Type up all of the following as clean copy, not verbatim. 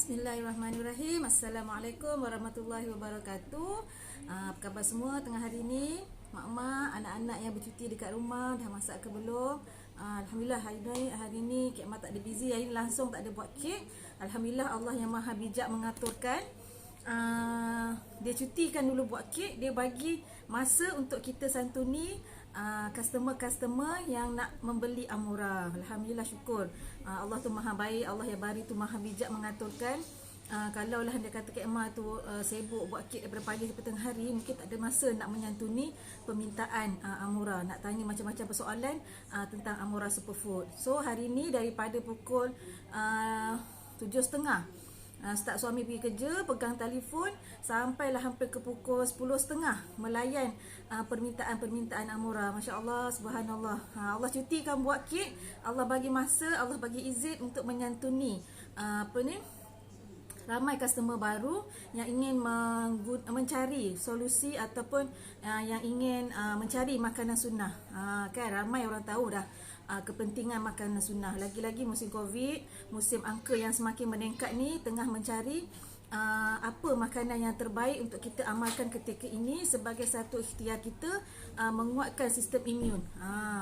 Bismillahirrahmanirrahim. Assalamualaikum warahmatullahi wabarakatuh. Apa khabar semua tengah hari ini? Mak-mak, anak-anak yang bercuti dekat rumah dah masak ke belum? Alhamdulillah hari ini Kek Mak tak ada busy, hari ini langsung tak ada buat kek. Alhamdulillah, Allah yang maha bijak mengaturkan. Dia cutikan dulu buat kek, dia bagi masa untuk kita santuni customer-customer yang nak membeli Amora. Alhamdulillah, syukur. Allah tu maha baik, Allah yang bari tu maha bijak mengaturkan. Kalau lah dia kata Kak Emma tu sibuk buat kek daripada pagi sampai tengah hari, mungkin tak ada masa nak menyantuni permintaan Amora, nak tanya macam-macam persoalan tentang Amora Superfood. So hari ni daripada pukul 7.30 start suami pergi kerja, pegang telefon sampailah hampir ke pukul 10.30 melayan permintaan-permintaan Amora. Masya Allah, subhanallah. Allah cutikan buat kek, Allah bagi masa, Allah bagi izin untuk menyantuni ramai customer baru yang ingin mencari solusi ataupun yang ingin mencari makanan sunnah. Kan ramai orang tahu dah kepentingan makanan sunnah. Lagi-lagi musim Covid, musim angka yang semakin meningkat ni, tengah mencari apa makanan yang terbaik untuk kita amalkan ketika ini sebagai satu ikhtiar kita menguatkan sistem imun.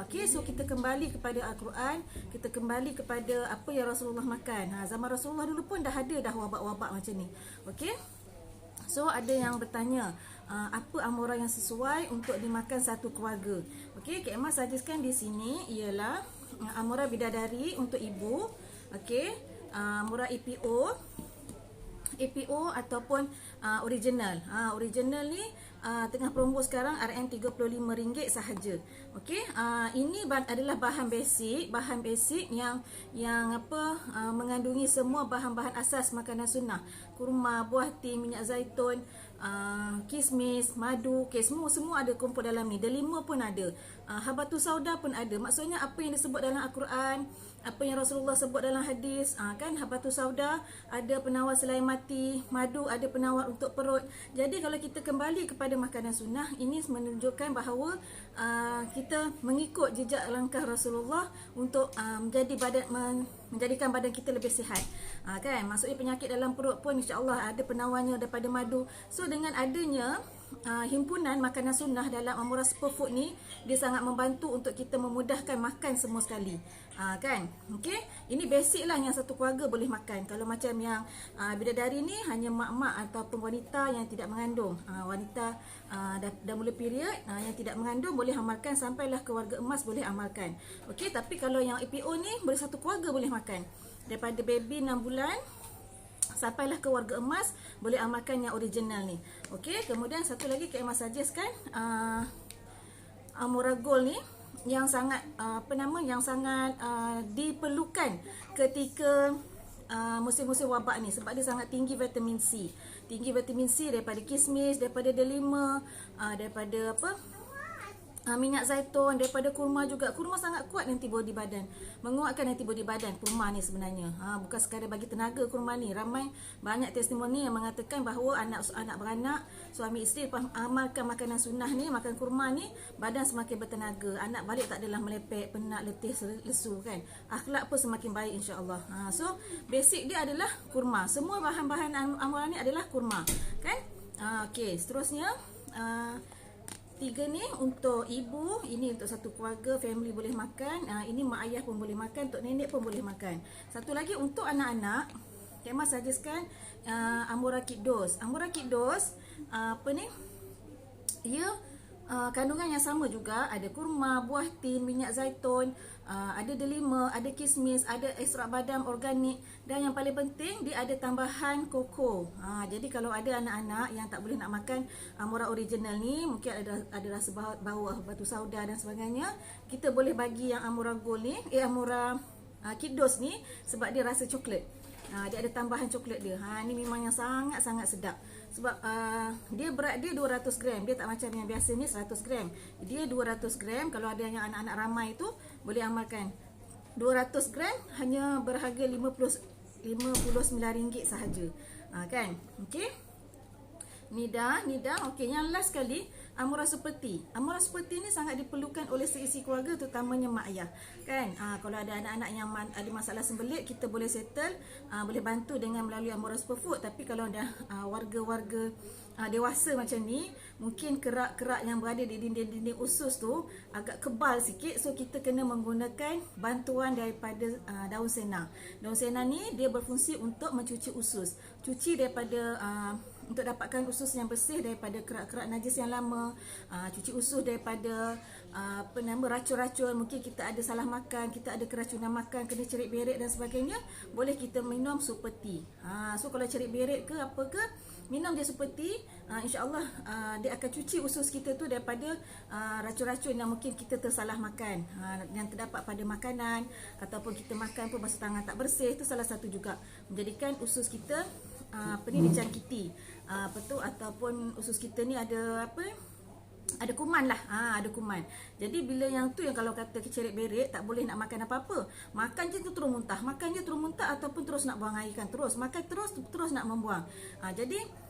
Okay, so kita kembali kepada Al-Quran, kita kembali kepada apa yang Rasulullah makan. Zaman Rasulullah dulu pun dah ada dah wabak-wabak macam ni. Okay, so ada yang bertanya apa Amora yang sesuai untuk dimakan satu keluarga. Okey, Kak Emma suggestkan di sini ialah Amora bidadari untuk ibu. Okey, Amora APO ataupun original. Original ni tengah promo sekarang RM35 sahaja. Okey, ini adalah bahan basic yang mengandungi semua bahan-bahan asas makanan sunnah. Kurma, buah tin, minyak zaitun, kismis, madu, semua ada kumpul dalam ni. Delima pun ada, habatus sauda pun ada. Maksudnya apa yang disebut dalam Al-Quran, apa yang Rasulullah sebut dalam hadis, kan habatus sauda ada penawar selain mati, madu ada penawar untuk perut. Jadi kalau kita kembali kepada makanan sunnah, ini menunjukkan bahawa kita mengikut jejak langkah Rasulullah untuk menjadikan badan kita lebih sihat. Kan, maksudnya penyakit dalam perut pun insya-Allah ada penawarnya daripada madu. So dengan adanya himpunan makanan sunnah dalam Amora Superfood ni, dia sangat membantu untuk kita memudahkan makan semua sekali. Kan, okey, ini basic lah yang satu keluarga boleh makan. Kalau macam yang bidadari ni hanya mak-mak ataupun wanita yang tidak mengandung, wanita dah mula period yang tidak mengandung boleh amalkan, sampailah keluarga emas boleh amalkan. Okey, tapi kalau yang APO ni boleh satu keluarga boleh makan. Daripada baby 6 bulan sampailah ke warga emas boleh amalkan yang original ni. Okey, kemudian satu lagi Kak Emma suggestkan Amora Gold ni yang sangat yang sangat diperlukan ketika musim-musim wabak ni, sebab dia sangat tinggi vitamin C. Tinggi vitamin C daripada kismis, daripada delima, daripada minyak zaitun, daripada kurma juga. Kurma sangat kuat antibody badan, menguatkan antibody badan kurma ni sebenarnya. Bukan sekadar bagi tenaga kurma ni. Banyak testimoni yang mengatakan bahawa anak beranak, suami isteri lepas amalkan makanan sunnah ni, makan kurma ni, badan semakin bertenaga. Anak balik tak adalah melepek, penat, letih, lesu kan. Akhlak pun semakin baik insya-Allah. So basic dia adalah kurma. Semua bahan-bahan amalan ni adalah kurma, kan? Okey, seterusnya 3 ni untuk ibu, ini untuk satu keluarga, family boleh makan. Ini mak ayah pun boleh makan, untuk nenek pun boleh makan. Satu lagi untuk anak-anak, Kak Emma suggestkan Amora Kid Dose. Amora Kid Dose ia kandungan yang sama juga, ada kurma, buah tin, minyak zaitun, ada delima, ada kismis, ada ekstrak badam organik, dan yang paling penting dia ada tambahan koko. Jadi kalau ada anak-anak yang tak boleh nak makan Amora original ni, mungkin ada rasa bau batu sauda dan sebagainya, kita boleh bagi yang Amora Gold ni, Amora Kid Dose ni, sebab dia rasa coklat. Dia ada tambahan coklat dia. Ni memang yang sangat-sangat sedap. Sebab dia berat dia 200 gram. Dia tak macam yang biasa ni 100 gram. Dia 200 gram. Kalau ada yang anak-anak ramai tu boleh amalkan. 200 gram hanya berharga RM59 sahaja. Kan? Okey. Nida. Okey, yang last sekali, amurasupati. Amurasupati ni sangat diperlukan oleh seisi keluarga, terutamanya mak ayah. Kan? Kalau ada anak-anak yang ada masalah sembelit, kita boleh settle, boleh bantu dengan melalui amurasupa food. Tapi kalau dah warga-warga dewasa macam ni, mungkin kerak-kerak yang berada di dinding-dinding usus tu agak kebal sikit, so kita kena menggunakan bantuan daripada daun sena. Daun sena ni dia berfungsi untuk mencuci usus, cuci daripada untuk dapatkan usus yang bersih daripada kerak-kerak najis yang lama, cuci usus daripada racun-racun. Mungkin kita ada salah makan, kita ada keracunan makan, kena cerit berit dan sebagainya, boleh kita minum supeti. So kalau cerit berit ke apa ke, minum dia seperti insya-Allah dia akan cuci usus kita tu daripada racun-racun yang mungkin kita tersalah makan, yang terdapat pada makanan, ataupun kita makan pun basuh tangan tak bersih. Itu salah satu juga menjadikan usus kita dijangkiti ataupun usus kita ni ada ada kuman lah, ada kuman. Jadi bila yang tu, yang kalau kata kecerit berit, tak boleh nak makan apa-apa. Makan je tu terus muntah, ataupun terus nak buang air kan, terus makan terus nak membuang. Jadi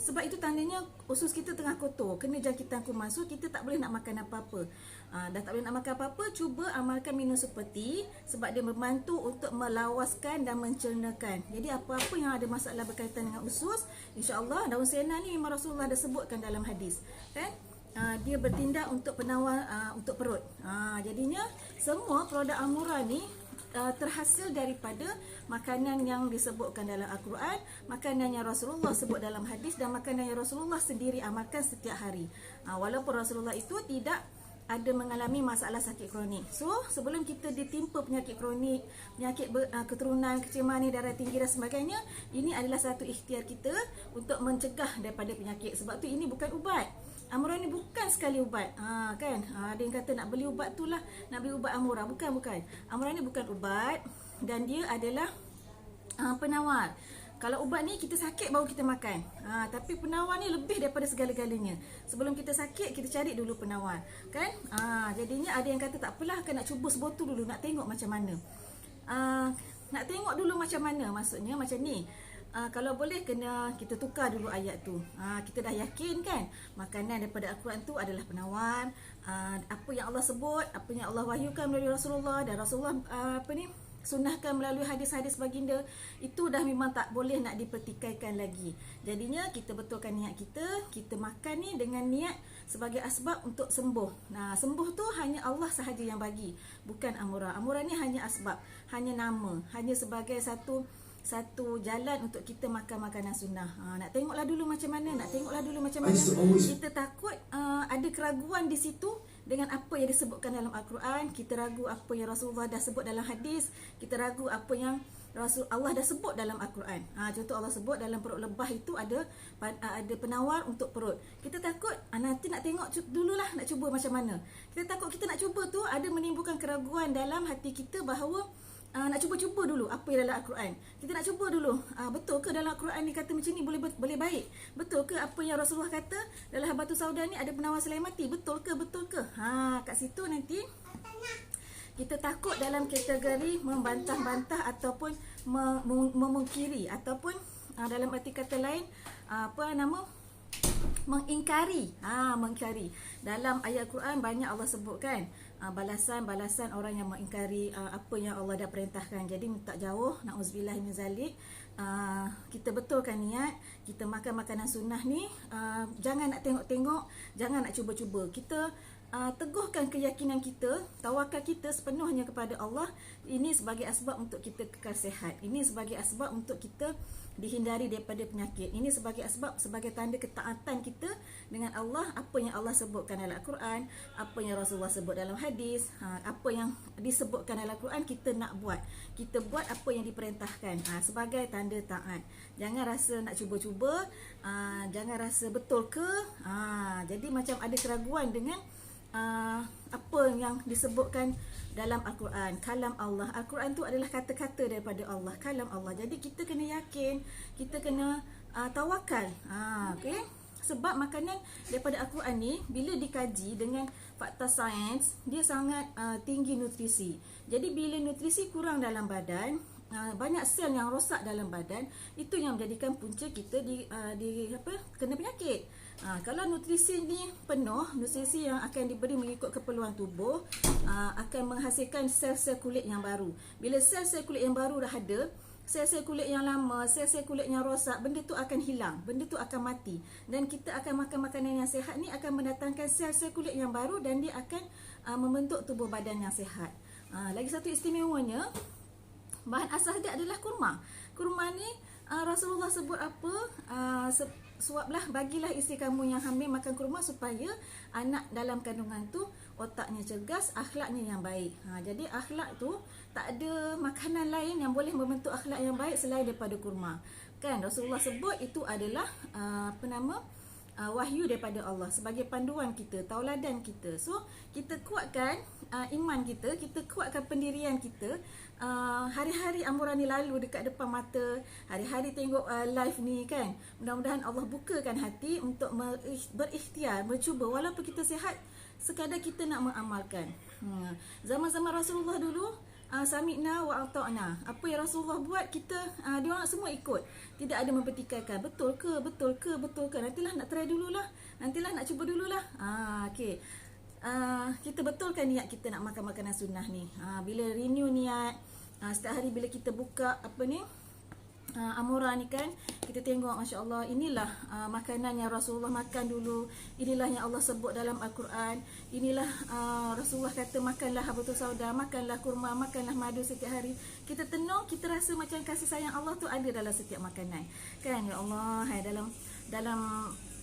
sebab itu tandanya usus kita tengah kotor, kena jangkitan kuman. So kita tak boleh nak makan apa-apa. Dah tak boleh nak makan apa-apa, cuba amalkan minum seperti, sebab dia membantu untuk melawaskan dan mencernakan. Jadi apa-apa yang ada masalah berkaitan dengan usus, insya-Allah daun sena ni memang Rasulullah dah sebutkan dalam hadis, kan? Dia bertindak untuk penawar untuk perut. Jadinya semua produk Amura ni terhasil daripada makanan yang disebutkan dalam Al-Quran, makanan yang Rasulullah sebut dalam hadis, dan makanan yang Rasulullah sendiri amalkan setiap hari. Walaupun Rasulullah itu tidak ada mengalami masalah sakit kronik. So sebelum kita ditimpa penyakit kronik, penyakit keturunan, kecemasan darah tinggi dan sebagainya, ini adalah satu ikhtiar kita untuk mencegah daripada penyakit. Sebab tu ini bukan ubat. Amura ni bukan sekali ubat. Kan? Ada yang kata nak beli ubat tu lah, nak beli ubat Amura. Bukan. Amura ni bukan ubat, dan dia adalah penawar. Kalau ubat ni kita sakit baru kita makan. Tapi penawar ni lebih daripada segala-galanya. Sebelum kita sakit, kita cari dulu penawar. Kan? Jadinya ada yang kata tak apalah, kan nak cuba sebotol dulu, nak tengok macam mana. Nak tengok dulu macam mana, maksudnya macam ni. Kalau boleh kena kita tukar dulu ayat tu. Kita dah yakin kan makanan daripada Al-Quran tu adalah penawar. Apa yang Allah sebut, apa yang Allah wahyukan melalui Rasulullah, dan Rasulullah sunnahkan melalui hadis-hadis baginda, itu dah memang tak boleh nak dipertikaikan lagi. Jadinya kita betulkan niat kita makan ni dengan niat sebagai asbab untuk sembuh. Sembuh tu hanya Allah sahaja yang bagi, bukan Amura. Amura ni hanya asbab, hanya nama, hanya sebagai satu jalan untuk kita makan makanan sunnah. Nak tengoklah dulu macam mana, kita takut ada keraguan di situ dengan apa yang disebutkan dalam Al-Quran. Kita ragu apa yang Rasulullah dah sebut dalam hadis, kita ragu apa yang Allah dah sebut dalam Al-Quran. Contoh Allah sebut dalam perut lebah itu ada penawar untuk perut. Kita takut nanti nak tengok dululah, nak cuba macam mana. Kita takut kita nak cuba tu ada menimbulkan keraguan dalam hati kita bahawa nak cuba-cuba dulu apa yang dalam Al-Quran. Kita nak cuba dulu, betul ke dalam Al-Quran ni kata macam ni boleh baik? Betul ke apa yang Rasulullah kata dalam Habatus Sauda ni ada penawar selain mati? Betul ke? Kat situ nanti kita takut dalam kategori membantah-bantah ataupun memungkiri, ataupun dalam arti kata lain mengingkari. Mengingkari. Dalam ayat Quran banyak Allah sebutkan balasan-balasan orang yang mengingkari apa yang Allah dah perintahkan. Jadi tak jauh, na'udzubillah min zalik, kita betulkan niat, kita makan makanan sunnah ni, jangan nak tengok-tengok, jangan nak cuba-cuba. Kita teguhkan keyakinan kita, tawakal kita sepenuhnya kepada Allah. Ini sebagai asbab untuk kita kekal sihat. Ini sebagai asbab untuk kita dihindari daripada penyakit. Ini sebagai asbab, sebagai tanda ketaatan kita dengan Allah. Apa yang Allah sebutkan dalam Al-Quran, apa yang Rasulullah sebut dalam hadis, apa yang disebutkan dalam Al-Quran, kita nak buat. Kita buat apa yang diperintahkan sebagai tanda taat. Jangan rasa nak cuba-cuba, jangan rasa betul ke. Jadi macam ada keraguan dengan apa yang disebutkan dalam Al-Quran, kalam Allah. Al-Quran tu adalah kata-kata daripada Allah, kalam Allah. Jadi kita kena yakin, kita kena tawakal. Okay? Sebab makanan daripada Al-Quran ni bila dikaji dengan fakta sains, dia sangat tinggi nutrisi. Jadi bila nutrisi kurang dalam badan, banyak sel yang rosak dalam badan, itu yang menjadikan punca kita kena penyakit. Kalau nutrisi ni penuh, nutrisi yang akan diberi mengikut keperluan tubuh, akan menghasilkan sel-sel kulit yang baru. Bila sel-sel kulit yang baru dah ada, sel-sel kulit yang lama, sel-sel kulit yang rosak, benda tu akan hilang, benda tu akan mati. Dan kita akan makan makanan yang sihat ni akan mendatangkan sel-sel kulit yang baru, dan dia akan membentuk tubuh badan yang sihat. Lagi satu istimewanya, bahan asas dia adalah kurma. Kurma ni Rasulullah sebut apa? Suaplah, bagilah isteri kamu yang hamil makan kurma supaya anak dalam kandungan tu otaknya cergas, akhlaknya yang baik. Jadi akhlak tu tak ada makanan lain yang boleh membentuk akhlak yang baik selain daripada kurma. Kan Rasulullah sebut itu adalah wahyu daripada Allah sebagai panduan kita, tauladan kita. So kita kuatkan iman kita, kita kuatkan pendirian kita. Hari-hari Amura ni lalu dekat depan mata, hari-hari tengok live ni kan. Mudah-mudahan Allah bukakan hati untuk berikhtiar, mencuba walaupun kita sihat, sekadar kita nak mengamalkan. Zaman-zaman Rasulullah dulu, sami'na wa ata'na. Apa yang Rasulullah buat, kita dia orang semua ikut. Tidak ada mempertikaikan. Betul ke? Betul ke? Betul ke? Nantilah nak try dululah. Nantilah nak cuba dululah. Okey. Kita betulkan niat kita nak makan makanan sunnah ni. Bila renew niat, setiap hari bila kita buka Amura ni kan, kita tengok masya-Allah, inilah makanan yang Rasulullah makan dulu, inilah yang Allah sebut dalam Al-Quran, inilah Rasulullah kata makanlah habatus sauda, makanlah kurma, makanlah madu setiap hari. Kita tenung, kita rasa macam kasih sayang Allah tu ada dalam setiap makanan. Kan ya Allah,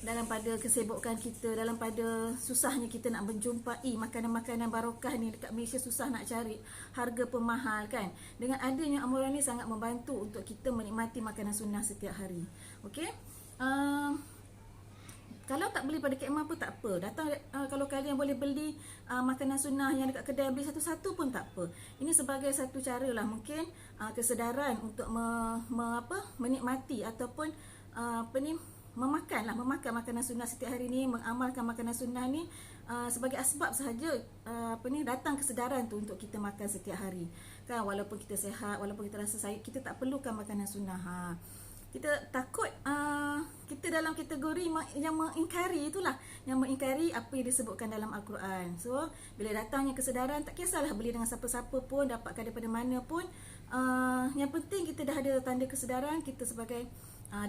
dalam pada kesibukan kita, dalam pada susahnya kita nak menjumpai makanan-makanan barokah ni dekat Malaysia, susah nak cari, harga pun mahal kan. Dengan adanya Amura ni sangat membantu untuk kita menikmati makanan sunnah setiap hari. Okey. Kalau tak beli pada Kek Emah pun tak apa. Datang kalau kalian boleh beli makanan sunnah yang dekat kedai, beli satu-satu pun tak apa. Ini sebagai satu cara lah mungkin kesedaran untuk menikmati ataupun memakan makanan sunnah setiap hari ni, mengamalkan makanan sunnah ni sebagai asbab sahaja datang kesedaran tu untuk kita makan setiap hari. Kan walaupun kita sihat, walaupun kita rasa sakit, kita tak perlukan makanan sunnah. Kita takut kita dalam kategori yang mengingkari, itulah yang mengingkari apa yang disebutkan dalam Al-Quran. So bila datangnya kesedaran, tak kisahlah beli dengan siapa-siapa pun, dapatkan daripada mana pun, yang penting kita dah ada tanda kesedaran, kita sebagai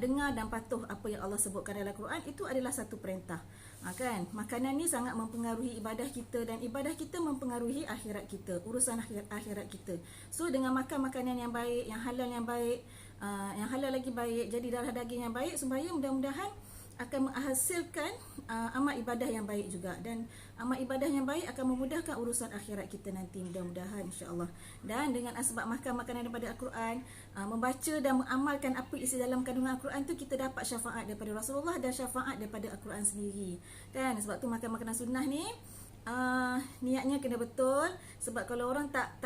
dengar dan patuh apa yang Allah sebutkan dalam Al-Quran, itu adalah satu perintah. Kan makanan ni sangat mempengaruhi ibadah kita, dan ibadah kita mempengaruhi akhirat kita, urusan akhirat kita. So dengan makan makanan yang baik, yang halal yang baik, yang halal lagi baik, jadi darah daging yang baik, supaya mudah-mudahan akan menghasilkan amal ibadah yang baik juga, dan amal ibadah yang baik akan memudahkan urusan akhirat kita nanti, mudah-mudahan insya-Allah. Dan dengan asbab makan makanan daripada Al-Quran, membaca dan mengamalkan apa isi dalam kandungan Al-Quran tu, kita dapat syafaat daripada Rasulullah dan syafaat daripada Al-Quran sendiri. Kan sebab tu makan makanan sunnah ni niatnya kena betul. Sebab kalau orang tak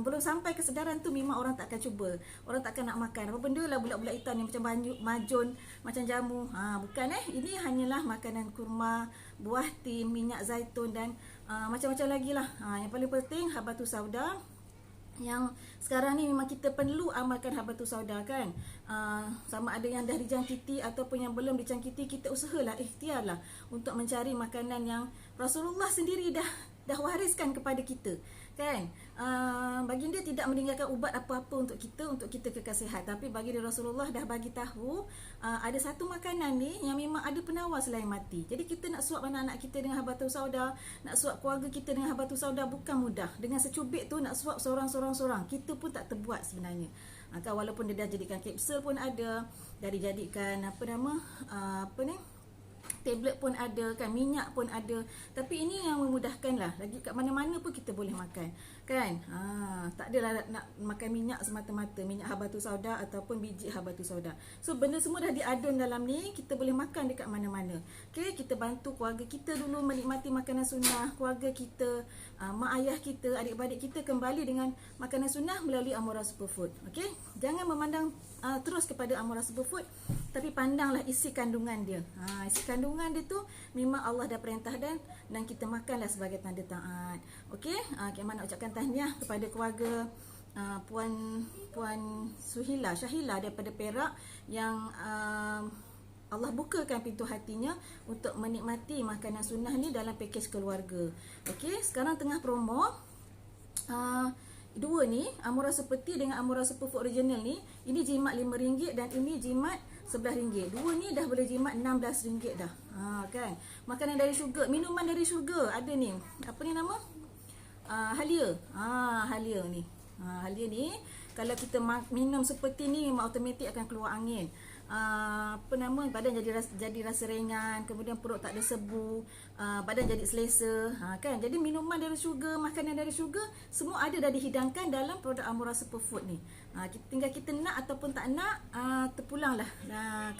belum sampai kesedaran tu, memang orang tak akan cuba, orang tak akan nak makan apa benda lah bulat-bulat hitam ni macam majun, macam jamu. Bukan ini hanyalah makanan kurma, buah tin, minyak zaitun dan macam-macam lagi lah. Yang paling penting habatus sauda, yang sekarang ni memang kita perlu amalkan habatus sauda kan. Sama ada yang dah dijangkiti ataupun yang belum dijangkiti, kita usahalah, ikhtiarlah untuk mencari makanan yang Rasulullah sendiri dah wariskan kepada kita kan. Baginda tidak meninggalkan ubat apa-apa untuk kita kekal sihat, tapi baginda Rasulullah dah bagi tahu ada satu makanan ni yang memang ada penawar selain mati. Jadi kita nak suap anak-anak kita dengan habatus sauda, nak suap keluarga kita dengan habatus sauda bukan mudah. Dengan secubit tu nak suap seorang-seorang, kita pun tak terbuat sebenarnya. Kan walaupun dia dah jadikan kapsul pun ada, dah dijadikan tablet pun ada kan, minyak pun ada, tapi ini yang memudahkan lah. Lagi kat mana-mana pun kita boleh makan kan. Tak adalah nak makan minyak semata-mata, minyak habatus sauda ataupun biji habatus sauda. So benda semua dah diadun dalam ni, kita boleh makan dekat mana-mana. Okay, kita bantu keluarga kita dulu menikmati makanan sunnah, keluarga kita, mak ayah kita, adik-beradik kita kembali dengan makanan sunnah melalui Amura Superfood. Okay, jangan memandang terus kepada Amura Superfood, tapi pandanglah isi kandungan dia. Isi kandungan dia tu memang Allah dah perintah, dan kita makanlah sebagai tanda taat. Okey, Kek Emah nak ucapkan tahniah kepada keluarga Puan Syahila daripada Perak yang Allah bukakan pintu hatinya untuk menikmati makanan sunnah ni dalam pakej keluarga. Okey, sekarang tengah promo. Dua ni, Amura Seperti dengan Amura Superfood Original ni, ini jimat RM5 dan ini jimat RM11. Dua ni dah boleh jimat RM16 dah. Kan. Makanan dari syurga, minuman dari syurga ada ni. Apa ni nama? Halia. Halia ni. Halia ni kalau kita minum seperti ni memang automatik akan keluar angin. Badan jadi rasa ringan, kemudian perut tak ada sebu, badan jadi selesa, kan. Jadi minuman dari syurga, makanan dari syurga semua ada dah dihidangkan dalam produk Amura Superfood ni. Tinggal kita nak ataupun tak nak, terpulanglah.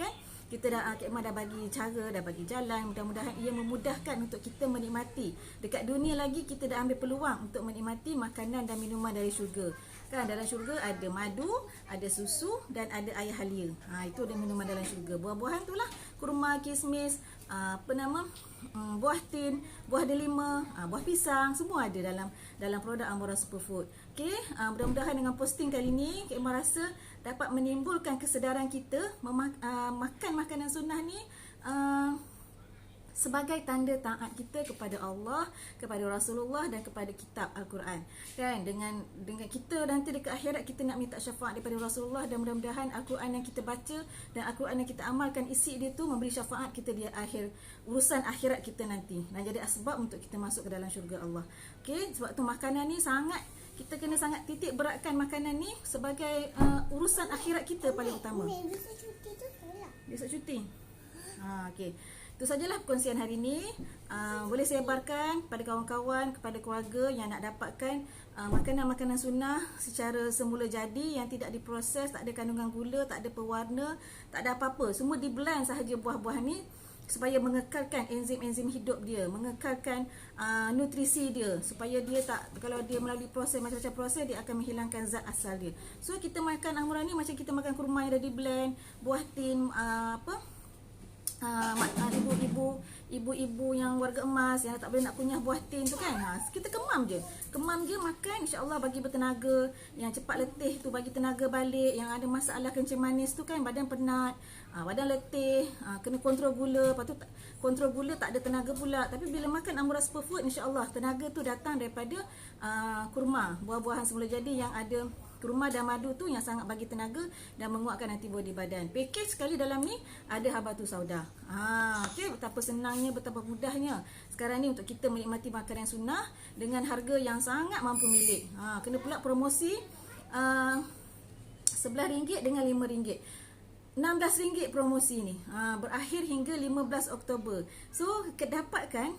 Kan. Kita dah Kak Emma dah bagi cara, dah bagi jalan. Mudah-mudahan ia memudahkan untuk kita menikmati. Dekat dunia lagi kita dah ambil peluang untuk menikmati makanan dan minuman dari syurga. Kan, dalam syurga ada madu, ada susu dan ada air halia. Itu ada minuman dalam syurga. Buah-buahan tu lah, kurma, kismis, buah tin, buah delima, buah pisang, semua ada dalam produk Amura Superfood. Okey, mudah-mudahan dengan posting kali ni Kak Emma rasa dapat menimbulkan kesedaran kita makan makanan sunnah ni sebagai tanda taat kita kepada Allah, kepada Rasulullah dan kepada kitab Al-Quran. Kan, dengan kita nanti dekat akhirat kita nak minta syafaat daripada Rasulullah, dan mudah-mudahan Al-Quran yang kita baca dan Al-Quran yang kita amalkan isi dia tu memberi syafaat kita di akhir urusan akhirat kita nanti, dan jadi asbab untuk kita masuk ke dalam syurga Allah. Okey, sebab tu makanan ni kita kena sangat titik beratkan makanan ni sebagai urusan akhirat kita paling utama. Besok cuti tu tolak. Besok cuti. Okey. Itu sajalah perkongsian hari ini. Boleh sebarkan kepada kawan-kawan, kepada keluarga yang nak dapatkan makanan-makanan sunnah secara semula jadi, yang tidak diproses, tak ada kandungan gula, tak ada pewarna, tak ada apa-apa. Semua di blend sahaja buah-buah ni supaya mengekalkan enzim-enzim hidup dia, mengekalkan nutrisi dia, supaya dia tak, kalau dia melalui proses macam-macam proses, dia akan menghilangkan zat asal dia. So kita makan Amura ni macam kita makan kurma yang dah di blend, buah tin, ibu-ibu yang warga emas yang tak boleh nak kunyah buah tin tu kan, kita kemam je makan, insya-Allah bagi bertenaga. Yang cepat letih tu bagi tenaga balik, yang ada masalah kencing manis tu kan, badan penat, badan letih, kena kontrol gula, lepas tu kontrol gula tak ada tenaga pula. Tapi bila makan Amura Superfood, insya-Allah tenaga tu datang daripada kurma, buah-buahan semula jadi yang ada kurma dan madu tu, yang sangat bagi tenaga dan menguatkan antibodi badan. Pakej sekali dalam ni ada habatus sauda. Okey, betapa senangnya, betapa mudahnya sekarang ni untuk kita menikmati makanan sunnah dengan harga yang sangat mampu milik. Kena pula promosi RM11 dengan RM5. RM16 promosi ni. Berakhir hingga 15 Oktober. So, dapatkan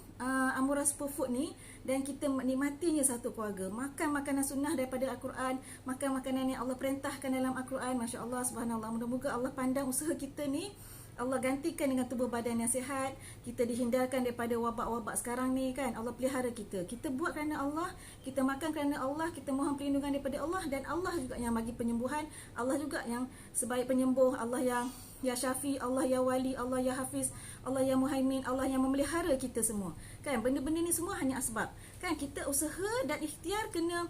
Amura Superfood ni dan kita menikmatinya satu keluarga. Makan makanan sunnah daripada Al-Quran, makan makanan yang Allah perintahkan dalam Al-Quran. Masya Allah, subhanallah. Mudah-mudahan Allah pandang usaha kita ni, Allah gantikan dengan tubuh badan yang sihat. Kita dihindarkan daripada wabak-wabak sekarang ni kan. Allah pelihara kita. Kita buat kerana Allah, kita makan kerana Allah, kita mohon perlindungan daripada Allah, dan Allah juga yang bagi penyembuhan. Allah juga yang sebaik penyembuh. Allah yang Ya Syafi, Allah Ya Wali, Allah Ya Hafiz, Allah Ya Muhaimin, Allah yang memelihara kita semua. Kan, benda-benda ni semua hanya asbab. Kan, kita usaha dan ikhtiar kena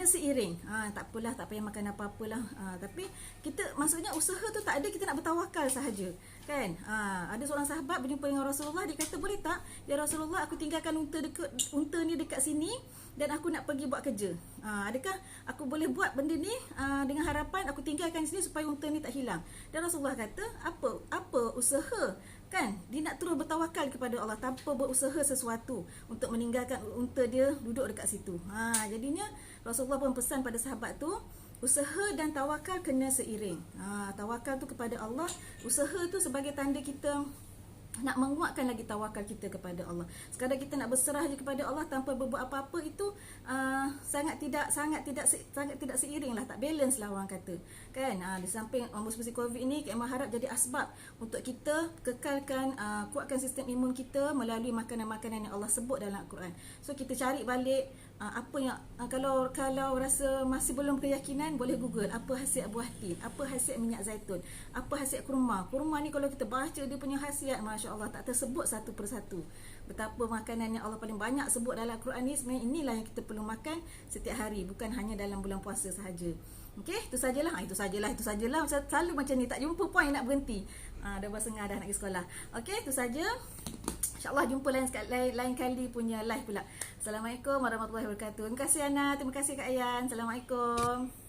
seiring. Tak apalah, tak payah makan apa-apalah. Tapi kita, maksudnya usaha tu tak ada, kita nak bertawakal sahaja. Kan? Ada seorang sahabat berjumpa dengan Rasulullah, dia kata, boleh tak ya Rasulullah, aku tinggalkan unta ni dekat sini dan aku nak pergi buat kerja. Adakah aku boleh buat benda ni dengan harapan aku tinggalkan sini supaya unta ni tak hilang? Dan Rasulullah kata, apa usaha? Kan, dia nak terus bertawakal kepada Allah tanpa berusaha sesuatu untuk meninggalkan unta dia duduk dekat situ. Jadinya Rasulullah pun pesan pada sahabat tu, usaha dan tawakal kena seiring. Tawakal tu kepada Allah, usaha tu sebagai tanda kita nak menguatkan lagi tawakal kita kepada Allah. Sekadar kita nak berserah je kepada Allah tanpa berbuat apa-apa, itu sangat tidak seiring lah, tak balance lah orang kata. Kan? Di samping musim Covid ni, Kak Emma harap jadi asbab untuk kita kekalkan, kuatkan sistem imun kita melalui makanan-makanan yang Allah sebut dalam Al-Quran. So kita cari balik apa yang kalau rasa masih belum keyakinan, boleh Google apa khasiat buah tin, apa khasiat minyak zaitun, apa khasiat kurma. Kurma ni kalau kita baca dia punya khasiat, masya-Allah, tak tersebut satu persatu. Betapa makanan yang Allah paling banyak sebut dalam Al-Quran ni, sebenarnya inilah yang kita perlu makan setiap hari, bukan hanya dalam bulan puasa sahaja. Okey, itu sajalah. Itu sajalah. Selalu macam ni, tak jumpa point nak berhenti. Dah bersengah dah nak pergi sekolah. Okey, itu saja. InsyaAllah jumpa lain kali punya live pula. Assalamualaikum warahmatullahi wabarakatuh. Terima kasih Ana, terima kasih Kak Ayan. Assalamualaikum.